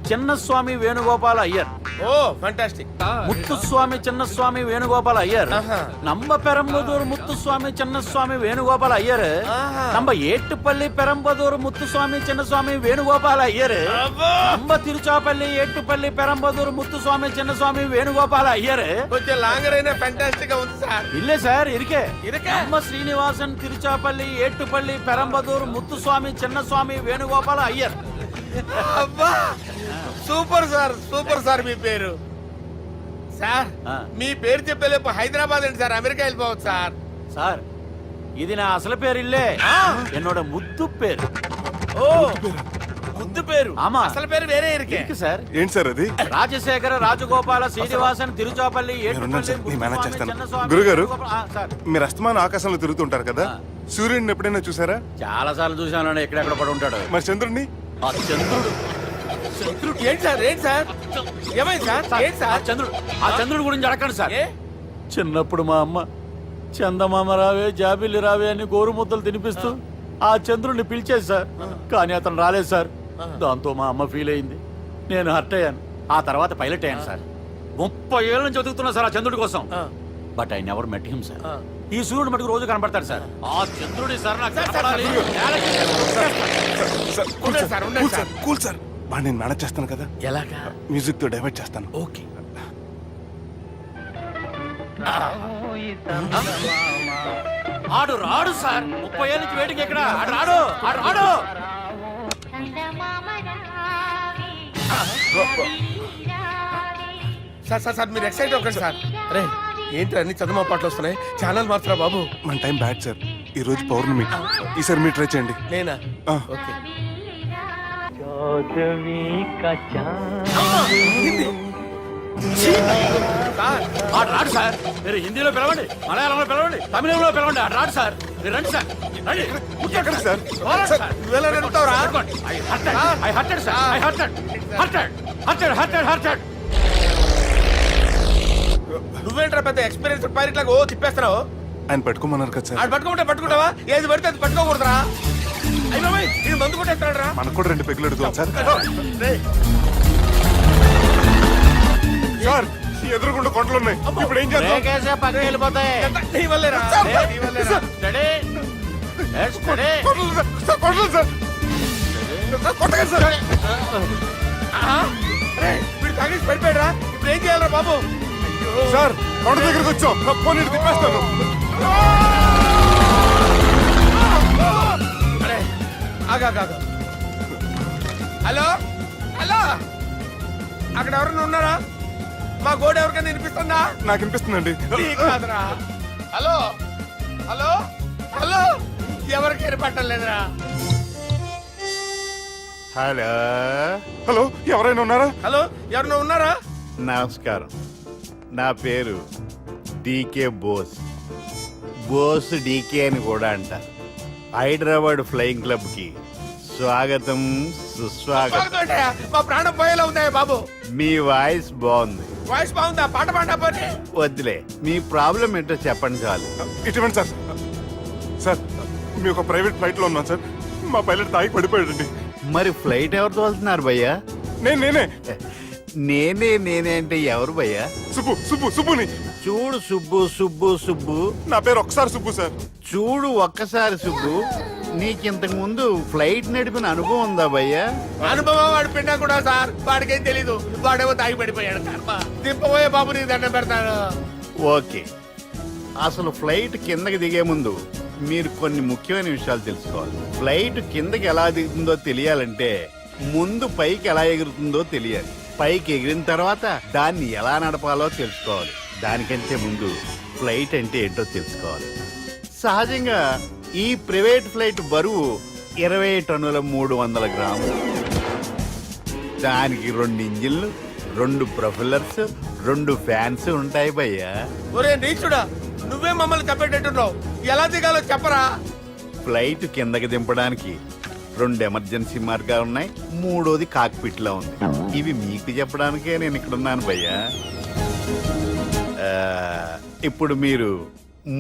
చిన్నస్వామి వేణుగోపాల అయ్యర్, ఓ ఫంటాస్టిక్. ముత్తుస్వామి చిన్నస్వామి వేణుగోపాల అయ్యర్, ఆహా. నంబ పెరంబదూరు ముత్తుస్వామి చిన్నస్వామి వేణుగోపాల అయ్యర్, ఆహా. నంబ ఏట్టుపల్లి పెరంబదూరు ముత్తుస్వామి చిన్నస్వామి వేణుగోపాల అయ్యర్, అబ్బో. నంబ తిరుచాపల్లి ఏట్టుపల్లి పెరంబదూరు ముత్తుస్వామి చిన్నస్వామి వేణుగోపాల అయ్యర్. కొంచెం లాంగర్ అయినా ఫంటాస్టిక్ గా ఉంది సార్. ఇల్లే సార్ ఇరికే. ఇరికే? నంబ శ్రీనివాసన్ తిరుచాపల్లి ఏట్టుపల్లి పెరంబదూరు ముత్తుస్వామి చిన్నస్వామి వేణుగోపాల అయ్యర్. అబ్బా సూపర్ సార్, సూపర్ సార్. మీ పేరు సార్, ఆ. మీ పేరు చెప్పేలేపు హైదరాబాద్ అండి సార్, అమెరికా వెళ్ళిపోవచ్చు సార్. సార్ ఇది నా అసలు పేరు ఇల్లే, என்னோட ముద్దు పేరు. ఓ ముద్దు పేరు. ఆమా. అసలు పేరు వేరే ఇరికే. ఇరికి సార్. ఏంటి సార్ అది? రాజశేఖర రాజగోపాల శ్రీనివాసన్ తిరుచాపల్లి మీరున్నారు సార్, నేను మేనేజ్ చేస్తాను. చిన్నస్వామి గురుగారు. వేణుగోపాల- సార్ మీరు అస్తమానం ఆకాశంలో తిరుగుతుంటారు కదా, సూర్యుడిని ఎప్పుడైనా చూసారా? చాలా సార్లు చూసాను, ఎక్కడెక్కడ పడి ఉంటాడు. మరి చంద్రుడిని? ఆ చంద్రుడు ఏంటి సార్, ఏంటి సార్, ఏమైంది సార్, ఏంటి ఆ సార్? చంద్రుడి గురించి అడగండి సార్. ఏ? చిన్నప్పుడు మా అమ్మ చందమామ రావే జాబిల్లి రావే అని గోరు ముద్దలు తినిపిస్తూ ఆ చంద్రుడిని పిలిచేది సార్, కానీ అతను రాలేదు సార్. దాంతో మా అమ్మ ఫీల్ అయింది, నేను హర్ట్ అయ్యాను. ఆ తర్వాత పైలట్ అయ్యాను సార్. 30 ఏళ్ళ నుంచి చదువుతున్నా సార్ ఆ చంద్రుడి కోసం. But I never met him sir. ఈ సూర్యుడు మటుకు రోజు కనపడతాడు సార్. ఆ చంద్రుడి సార్ నాకు కనపడాలి. ఉండండి సార్, ఉండండి సార్. కూల్ సార్, వాడిని నేను మేనేజ్ చేస్తాను కదా, ఎలాగా? మ్యూజిక్ తో డైవర్ట్ చేస్తాను. ఓకే. ఆడు రాడు సార్, 30 ఏళ్ళ నుంచి వేటికి ఎక్కడ ఆడు రాడు, ఆడు రాడు. సార్ సార్ సార్ మీరు ఎక్సైట్ అవ్వకండి సార్. రే ఏంటి అన్ని చదువు పాటలు వస్తున్నాయి, ఛానల్ మార్చరా బాబు. మన టైం బ్యాడ్ సార్, ఈ రోజు పౌర్ణమి, ఈసారి మీరు ట్రై చేయండి. నేనా? ఆ. ఓకే. సార్ ఆడు రాడు సార్. మీరు హిందీలో పిలవండి, మలయాళంలో పిలవండి, తమిళంలో పిలవండి, ఆడు రాడు సార్. మీరు రండి సార్, రండి. ఎక్కడ సార్? పోరాడు సార్. నువ్వెలా నడుపుతావురా? పట్టుకోండి. I hurted, sir. I hurted. నువ్వేంట్రా పెద్ద ఎక్స్పీరియన్స్ పైరెట్ లాగా ఓ తిప్పేస్తున్నావు? ఆయన పెట్టుకోమన్నారు కదా సార్. ఆడు పట్టుకుంటే పట్టుకుంటావా? ఏది పడితే అది పట్టుకోకూడదురా? అయ్యి బాబాయ్, ఇది మందు కొట్టేస్తాడు రా. మనకు కూడా 2 పెగ్గులు అడుగుతాం సార్. సార్ ఎదురుగుండా కొండలు ఉన్నాయి, ఇప్పుడు ఏం చేద్దాం? బ్రేకేసే పక్కకి వెళ్ళిపోతాయి. నీ వల్లేరా? నీ వల్లేరా? Steady. Let's steady. Kondalu sir, sir, Kondalu sir. Sir, కొట్టకండి సార్. ఆహా. రేయ్, వీడు తాగేసి పడిపోయాడురా. ఇప్పుడు ఏం చేయాలరా బాబు? సార్ కొండ దగ్గరికి వచ్చాం, పోనీ తిప్పేస్తాను. అరే, ఆగు, ఆగు, ఆగు. హలో హలో, అక్కడ ఎవరైనా ఉన్నారా? మా గోడ ఎవరికైనా వినిపిస్తుందా? నాకు అనిపిస్తుందండి. నీకు కాదురా. హలో హలో హలో, ఎవరికి ఏర్పట్టలేదురా? హలో హలో, ఎవరైనా ఉన్నారా? హలో, ఎవరైనా ఉన్నారా? నమస్కారం, నా పేరు డీకే బోస్. బోస్ డీకే అని కూడా అంటారు. హైదరాబాద్ ఫ్లయింగ్ క్లబ్ కి స్వాగతం, సుస్వాగతం. స్వాగతం ఏంటయ్యా? మా ప్రాణం పోయేలా ఉందా బాబు? మీ వాయిస్ బాగుంది. వాయిస్ బాగుందా? పాట పాడా పోనీ. వద్దులే, మీ ప్రాబ్లం ఏంటో చెప్పండి చాలు. ఇటువంటి సార్, సార్ మీ ఒక ప్రైవేట్ ఫ్లైట్ లో ఉన్నాం సార్, మా పైలట్ తాగి పడిపోయాడండి. మరి ఫ్లైట్ ఎవరు తోలుతున్నారు భయ్యా? నేనే నేనే అంటే ఎవరు భయ్యా? సుబ్బుని. చూడు సుబ్బు, నా పేరు ఒకసారి సుబ్బు సార్. చూడు ఒక్కసారి సుబ్బు, నీకింతకు ముందు ఫ్లైట్ నడిపిన అనుభవం ఉందా భయ్యా? అనుభవం వాడు పిండా కూడా సార్, వాడికేం తెలీదు. వాడేమో తాగి పడిపోయాడు. కర్మ. దింపబోయే బాబు నీకు దండం పెడతాను. ఓకే, అసలు ఫ్లైట్ కిందకి దిగే ముందు మీరు కొన్ని ముఖ్యమైన విషయాలు తెలుసుకోవాలి. ఫ్లైట్ కిందకి ఎలా దిగుతుందో తెలియాలంటే ముందు పైకి ఎలా ఎగురుతుందో తెలియాలి. పైకి ఎగిరిన తర్వాత దాన్ని ఎలా నడపాలో తెలుసుకోవాలి. దానికంటే ముందు ఫ్లైట్ అంటే ఏంటో తెలుసుకోవాలి. సహజంగా ఈ ప్రైవేట్ ఫ్లైట్ బరువు 20 టన్నుల 300 గ్రాములు. దానికి 2 ఇంజిన్లు, 2 ప్రొఫెల్లర్స్, 2 ఫ్యాన్స్ ఉంటాయి భయ్యా. ఒరే నీచుడా, నువ్వే మమ్మల్ని తప్పేటట్టున్నావు. ఎలా దిగాలో చెప్పరా? ఫ్లైట్ కిందకి దింపడానికి 2 ఎమర్జెన్సీ మార్గాలు ఉన్నాయి, 3వది కాక్పిట్ లో ఉంది. ఇవి మీకు చెప్పడానికే నేను ఇక్కడ ఉన్నాను భయ్యా. ఇప్పుడు మీరు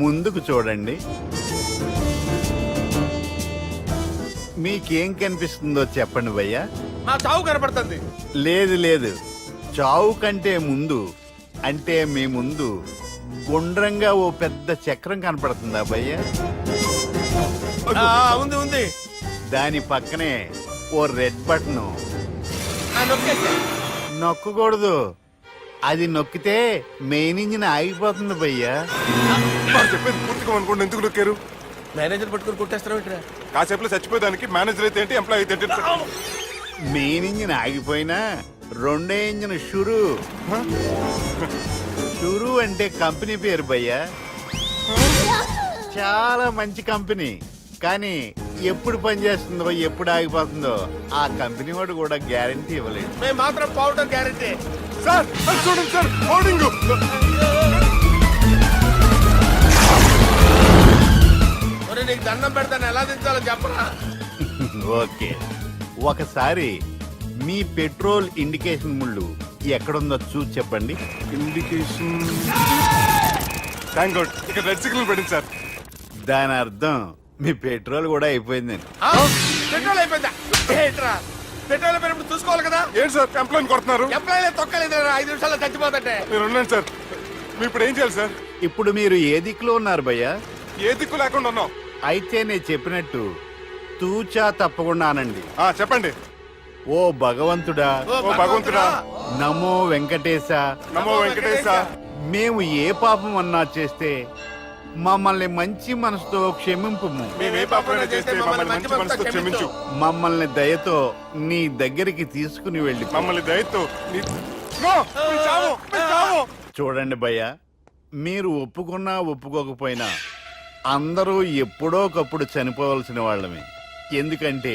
ముందుకు చూడండి. మీకేం కనిపిస్తుందో చెప్పండి భయ్యా. మా చావు కనపడుతుంది. లేదు లేదు, చావు కంటే ముందు అంటే మీ ముందు గుండ్రంగా ఓ పెద్ద చక్రం కనపడుతుందా భయ్య? ఉంది ఉంది. దాని పక్కనే ఓ రెడ్ బటన్. నొక్కేసా. నొక్కకూడదు, అది నొక్కితే మెయిన్ ఇంజిన్ ఆగిపోతుంది భయ్యా. చెప్పేది పూర్తిగా అనుకోండి, ఎందుకు నొక్కారు? మేనేజర్ పట్టుకుని కుట్టేస్తారా ఏంట్రా? కాసేపులో చచ్చిపోయేదానికి మేనేజర్ అయితే ఏంటి, ఎంప్లాయ్ అయితే ఏంటి? మెయిన్ ఇంజిన్ ఆగిపోయినా రెండో ఇంజిన్ షురు. షురు అంటే కంపెనీ పేరు భయ్యా. చాలా మంచి కంపెనీ, కానీ ఎప్పుడు పనిచేస్తుందో ఎప్పుడు ఆగిపోతుందో ఆ కంపెనీ వాడు కూడా గ్యారంటీ ఇవ్వలేదు. మేము మాత్రం పౌడర్ గ్యారెంటీ. సార్ అది చూడండి సార్, హోర్డింగ్. ఒరేయ్, నీకు దండం పెడతాను, ఎలా దించాలో చెప్పరా? ఓకే, ఒకసారి మీ పెట్రోల్ ఇండికేషన్ ముళ్ళు ఎక్కడుందో చూసి చెప్పండి. ఇండికేషన్. థ్యాంక్ గాడ్, ఇక్కడ రెడ్ సిగ్నల్ పడింది సార్. దాని అర్థం మీ పెట్రోల్ కూడా అయిపోయిందని. పెట్రోల్ అయిపోయిందా? ఏంట్రా పెట్రోల్ అయిపోయినప్పుడు చూసుకోవాలి కదా. ఏంటి సార్ ఎంప్లాయ్ కొడుతున్నారు? ఎంప్లాయీ తొక్కలేదు, 5 నిమిషాల్లో చచ్చిపోతుంటే. మీరు ఉన్నాను సార్, మీరు ఇప్పుడు ఏం చేయాలి సార్? ఇప్పుడు మీరు ఏ దిక్కులో ఉన్నారు భయ్యా? ఏ దిక్కు లేకుండా ఉన్నాం. అయితే నేను చెప్పినట్టు తూచా తప్పకుండా అనండి. చెప్పండి. ఓ భగవంతుడా, ఓ భగవంతుడా, నమో వెంకటేశ, నమో వెంకటేశ. మేము ఏ పాపం అన్నా చేస్తే మమ్మల్ని మంచి మనసుతో క్షమింపు. మేము ఏ పాపమైనా చేస్తే మమ్మల్ని మంచి మనసుతో క్షమించు. మమ్మల్ని దయతో నీ దగ్గరికి తీసుకుని వెళ్ళి. మమ్మల్ని దయతో నో, మీ చావు, మీ చావు. చూడండి భయ్య, మీరు ఒప్పుకున్నా ఒప్పుకోకపోయినా అందరూ ఎప్పుడో ఒకప్పుడు చనిపోవలసిన వాళ్ళమే. ఎందుకంటే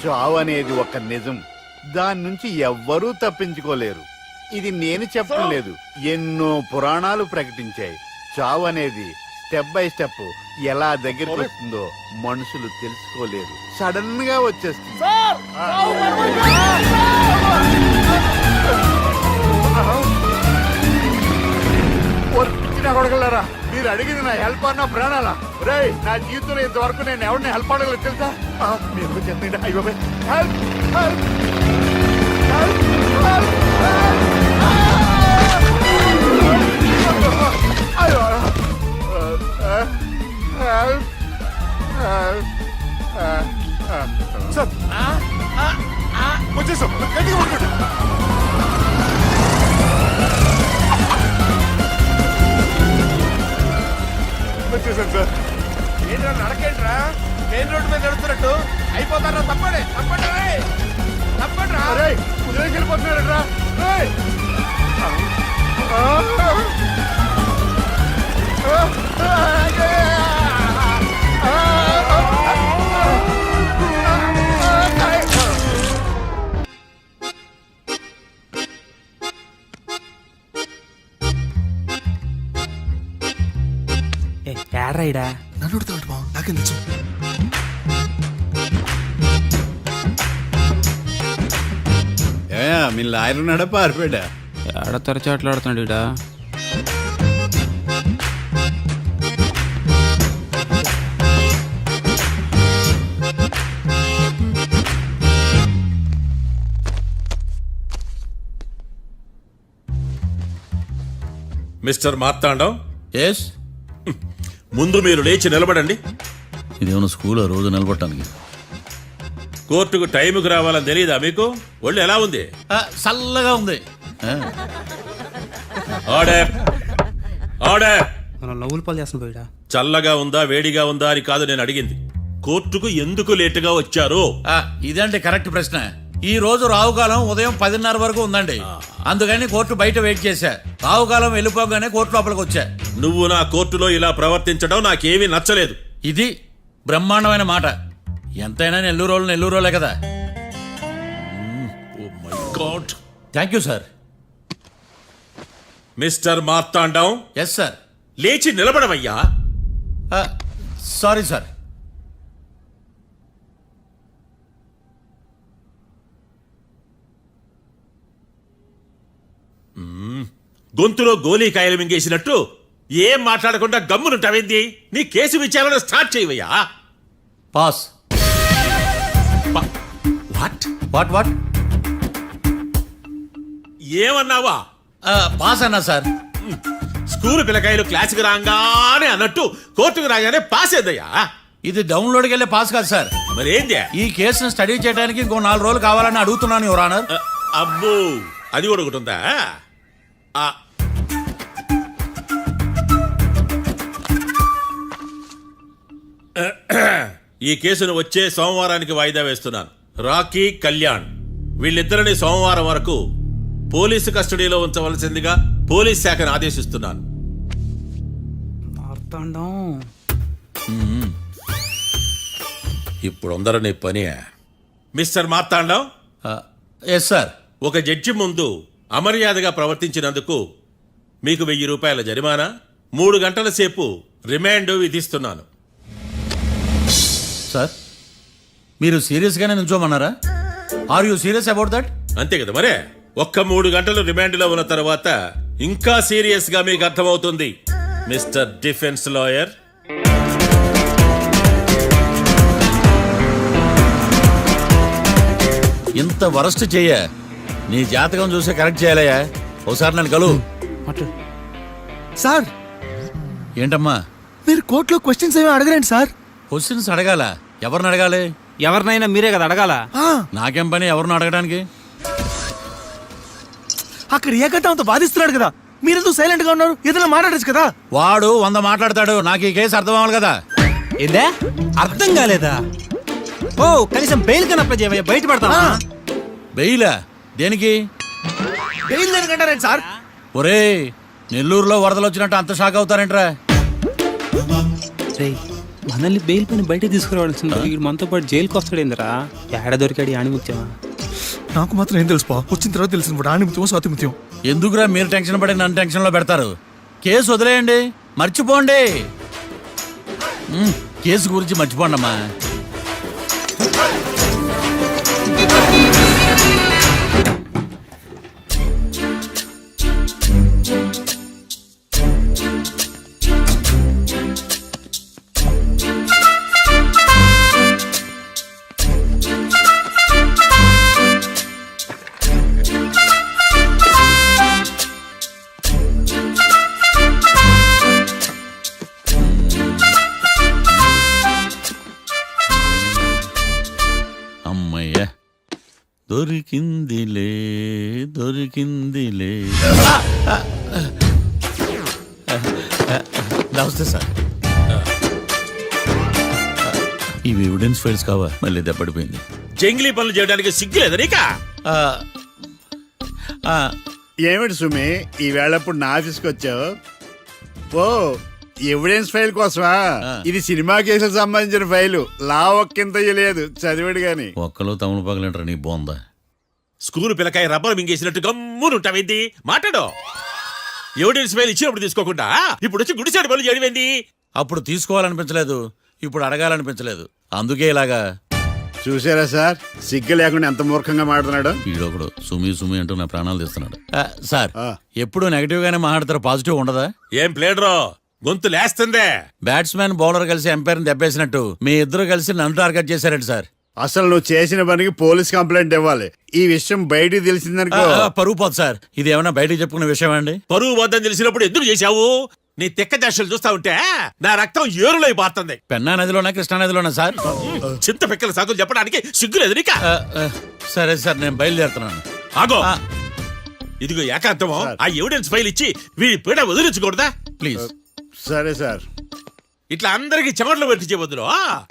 చావు అనేది ఒక నిజం, దాని నుంచి ఎవ్వరూ తప్పించుకోలేరు. ఇది నేను చెప్పడం లేదు, ఎన్నో పురాణాలు ప్రకటించాయి. చావు అనేది స్టెప్ బై స్టెప్ ఎలా దగ్గరికి వస్తుందో మనుషులు తెలుసుకోలేరు, సడన్ గా వచ్చేస్తుంది. కొడగలరా, మీరు అడిగింది నా హెల్ప్ అన్న ప్రాణాలా? రే, నా జీవితంలో ఇంతవరకు నేను ఎవరిని హెల్ప్ అడగలేదు తెలుసా? మీరు చెప్పండి. అయ్యో హెల్ప్, హెల్ప్, అయ్యో, సార్ వచ్చేసాం, గట్టిగా పట్టుకోండి. వచ్చేసాను సార్. ఏంట్రా నడకేంట్రా? మెయిన్ రోడ్డు మీద నడుస్తున్నట్టు అయిపోతారా? తప్పండి, తప్పండి, తప్పండి రా. కుదిరేసి వెళ్ళిపోతున్నారా? ఏడ్రైడా నన్ను ఉడతాడు బా, నాకేం తెలుసు. మీ లాయర్ ఉన్నాడా పారిపోయాడా? ఏడ తెరచాట్లాడుతున్నాడు ఇడా. మిస్టర్ మార్తాండం, ఎస్, ముందు మీరు లేచి నిలబడండి. ఇదేమన్నా స్కూల్ రోజు నిలబడటానికి? కోర్టుకు టైంకి రావాలని తెలియదా మీకు? ఒళ్ళు ఎలా ఉంది? చల్లగా ఉంది. Order, order. మనం నవ్వులు పాలు చేస్తున్న పోయిడా. చల్లగా ఉందా వేడిగా ఉందా అని కాదు నేను అడిగింది, కోర్టుకు ఎందుకు లేటుగా వచ్చారు? ఇదంటే కరెక్ట్ ప్రశ్న. ఈ రోజు రావుకాలం ఉదయం 10:30 వరకు ఉందండి, అందుకని కోర్టు బయట వెయిట్ చేశా. రావుకాలం వెళ్ళిపోగానే కోర్టు లోపలికి వచ్చా. నువ్వు నా కోర్టులో ఇలా ప్రవర్తించడం నాకేమీ నచ్చలేదు. ఇది బ్రహ్మాండమైన మాట. ఎంతైనా నెల్లూరు రోజులే కదా. Oh my god. Thank you sir. Mister Marthandam, yes sir. లేచి నిలబడవయ్యా. Sorry sir. గొంతులో గోలీకాయలు మింగేసినట్టు ఏం మాట్లాడకుండా గమ్మునుంటావేంది? నీ కేసు విచారణ స్టార్ట్ చేయవయ్యా. పాస్. వాట్? వాట్ వాట్ ఏమన్నావా? పాస్ అన్నా సార్. స్కూల్ పిల్లకాయలు క్లాసుకు రాగానే అన్నట్టు కోర్టుకు రాగానే పాస్ అయ్యా. ఇది డౌన్లోడ్కి వెళ్ళే పాస్ కాదు సార్. మరేంది? ఈ కేసును స్టడీ చేయడానికి ఇంకో 4 రోజులు కావాలని అడుగుతున్నాను యువర్ ఆనర్. అబ్బో, అది కూడా ఒకటి ఉందా? ఆ, ఈ కేసును వచ్చే సోమవారానికి వాయిదా వేస్తున్నాను. రాకీ, కళ్యాణ్ వీళ్ళిద్దరిని సోమవారం వరకు పోలీసు కస్టడీలో ఉంచవలసిందిగా పోలీస్ శాఖను ఆదేశిస్తున్నాను. ఇప్పుడు అందరూ నీ పని. Mister Marthandam, yes sir. ఒక జడ్జి ముందు అమర్యాదగా ప్రవర్తించినందుకు మీకు 1000 రూపాయల జరిమానా, 3 గంటల సేపు రిమాండ్ విధిస్తున్నాను. సార్ మీరు సీరియస్గానే నిల్చోమన్నారా? Are you serious about that? అంతే కదా మరే. ఒక్క 3 గంటలు రిమాండ్లో ఉన్న తర్వాత ఇంకా సీరియస్ గా మీకు అర్థమవుతుంది మిస్టర్ డిఫెన్స్ లాయర్. ఇంత వరస్ట్ చెయ్య నీ జాతకం చూసే కరెక్ట్ చేయాలయ్యా. ఒకసారి నన్ను కలువు. సార్ ఏంటమ్మా మీరు కోర్టులో క్వశ్చన్స్ ఏమీ అడగరండి సార్. క్వశ్చన్స్ అడగాల? ఎవరిని అడగాలి? ఎవరినైనా మీరే కదా అడగాల. నాకేం పని ఎవరిని అడగడానికి? అక్కడ ఏకతాంతో బాధిస్తున్నాడు కదా, మీరెందుకు సైలెంట్ గా ఉన్నారు? ఏదైనా మాట్లాడచ్చు కదా. వాడు 100 మాట్లాడతాడు. నాకు ఈ కేసు అర్థం అవ్వాలి కదా. ఏందే అర్థం కాలేదా? ఓ కనీసం బెయిల్ కన్నా అప్లై చేయవయ్యా, బయట పడతావా? బెయిలా? దేనికి? బెయిల్ దేనికంటారండి సార్? ఒరే నెల్లూరులో వరదలు వచ్చినట్టు అంత షాక్ అవుతారేంట్రా? మనల్ని బెయిల్ పైన బయట తీసుకురావాల్సింది వీడు మనతో పాటు జైలుకి వస్తాడేందిరా? ఏడ దొరికాడు ఆణిముత్యమా? నాకు మాత్రం ఏం తెలుసు, వచ్చిన తర్వాత తెలిసిన ఆణిముత్యం స్వాతిముత్యం. ఎందుకురా మీరు టెన్షన్ పడి నన్ను టెన్షన్ లో పెడతారు? కేసు వదిలేయండి, మర్చిపోండి. కేసు గురించి మర్చిపోండి అమ్మా. దొరికిందిలే దొరికిందిలే. నమస్తే సార్. ఇవి ఎవిడెన్స్ ఫైల్స్ కావా? మళ్ళీ దెబ్బడిపోయింది. జంగిలీ పనులు చేయడానికి సిగ్గులేదు నీకా? ఏమిటి సుమి ఈ వేళప్పుడు నా ఆఫీస్కి వచ్చావు? ఓ ఎవిడెన్స్ ఫైల్ కోసమా? ఇది సినిమా కేసులకు సంబంధించిన ఫైలు. లా ఒక్కింత లేదు, చదివాడు గాని. ఒక్కలో తమను పగలంటారా నీ బోందా? School పిల్లకాయ rubber మింగేసినట్టు గమ్మునుంటావేంది? మాట్లాడు. ఎవిడెన్స్ ఫైల్ ఇచ్చినప్పుడు తీసుకోకుండా ఇప్పుడు వచ్చి గుడిసాడు పనులు చేయడమేంది? అప్పుడు తీసుకోవాలనిపించలేదు, ఇప్పుడు అడగాలనిపించలేదు, అందుకే ఇలాగా. చూసారా సార్, సిగ్గు లేకుండా ఎంత మూర్ఖంగా మాట్లాడుతున్నాడు. వీడొకడు సుమి సుమి అంటూ నా ప్రాణాలు తీస్తున్నాడు. సార్ ఎప్పుడు నెగటివ్ గానే మాట్లాడతారు, పాజిటివ్ ఉండదా? ఏం ప్లేడరో గొంతు లేస్తుందే. బ్యాట్స్మెన్ బౌలర్ కలిసి ఎంపైర్ దెబ్బేసినట్టు మీ ఇద్దరు కలిసి నన్ను టార్గెట్ చేశారండి సార్. అసలు నువ్వు చేసిన పనికి పోలీస్ కంప్లైంట్ ఇవ్వాలి. ఈ విషయం బయటికి తెలిసిందనుకో పరువు పోదు సార్. ఇది ఏమన్నా బయటికి చెప్పుకునే విషయం అండి? పరువు వద్దని తెలిసినప్పుడు ఎందుకు చేశావు? నీ తెక్క దశలు చూస్తా ఉంటే నా రక్తం ఏరులై పారుతుంది. పెన్నా నదిలోనా కృష్ణా నదిలోనా సార్? చింత పిక్కల సాకులు చెప్పడానికి సిగ్గులేదు నీకా? సరే సార్, నేను బయలుదేరుతున్నాను. ఆగో, ఇదిగో ఏకాంతమో ఆ ఎవిడెన్స్ ఫైల్ ఇచ్చి వీడి పీడ వదిలించకూడదా? ప్లీజ్. సరే సార్. ఇట్లా అందరికి చెమటలు పెట్టించే బదులు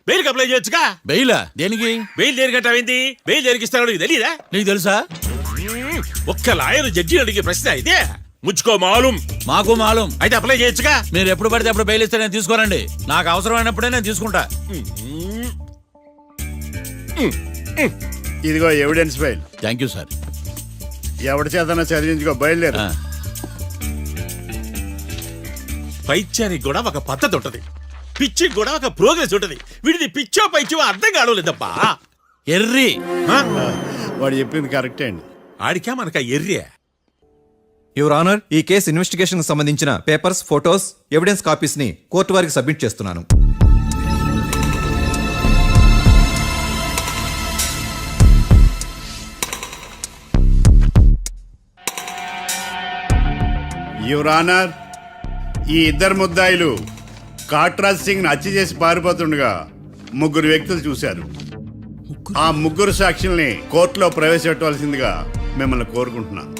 బెయిల్కి అప్లై చేయొచ్చుగా. బెయిలా? దేనికి? బెయిల్ దేనికంటావేంది? బెయిల్ దేనికి ఇస్తారో నీకు తెలియదా? నీకు తెలుసా? ఒక్క లాయర్ జడ్జి అడిగే ప్రశ్న అయితే ముచ్చుకో మాలూం. మాకు మాలూం. అయితే అప్లై చేయొచ్చుగా. మీరు ఎప్పుడు పడితే అప్పుడు బెయిల్ ఇస్తే నేను తీసుకోరండి. నాకు అవసరమైనప్పుడే నేను తీసుకుంటా. ఇదిగో evidence file. Thank you sir. ఎవరి చేతనా చదివించుకో, బయలుదేరు. పైత్యానికి కూడా ఒక పద్ధతి ఉంటది, పిచ్చికి కూడా ఒక ప్రోగ్రెస్ ఉంటది. వీడిది పిచ్చో పైచో అర్థం కావలేదప్పా. ఎర్రి. వాడు చెప్పింది కరెక్టే అండి. ఆడికా మనక ఎర్రి. యువర్ ఆనర్, ఈ కేసు ఇన్వెస్టిగేషన్ సంబంధించిన పేపర్స్, ఫోటోస్, ఎవిడెన్స్ కాపీస్ ని కోర్టు వారికి సబ్మిట్ చేస్తున్నాను. యువర్ ఆనర్, ఈ ఇద్దరు ముద్దాయిలు కాట్రాజ్ సింగ్ హత్య చేసి పారిపోతుండగా ముగ్గురు వ్యక్తులు చూశారు. ఆ ముగ్గురు సాక్షుల్ని కోర్టులో ప్రవేశపెట్టవలసిందిగా మిమ్మల్ని కోరుకుంటున్నాను.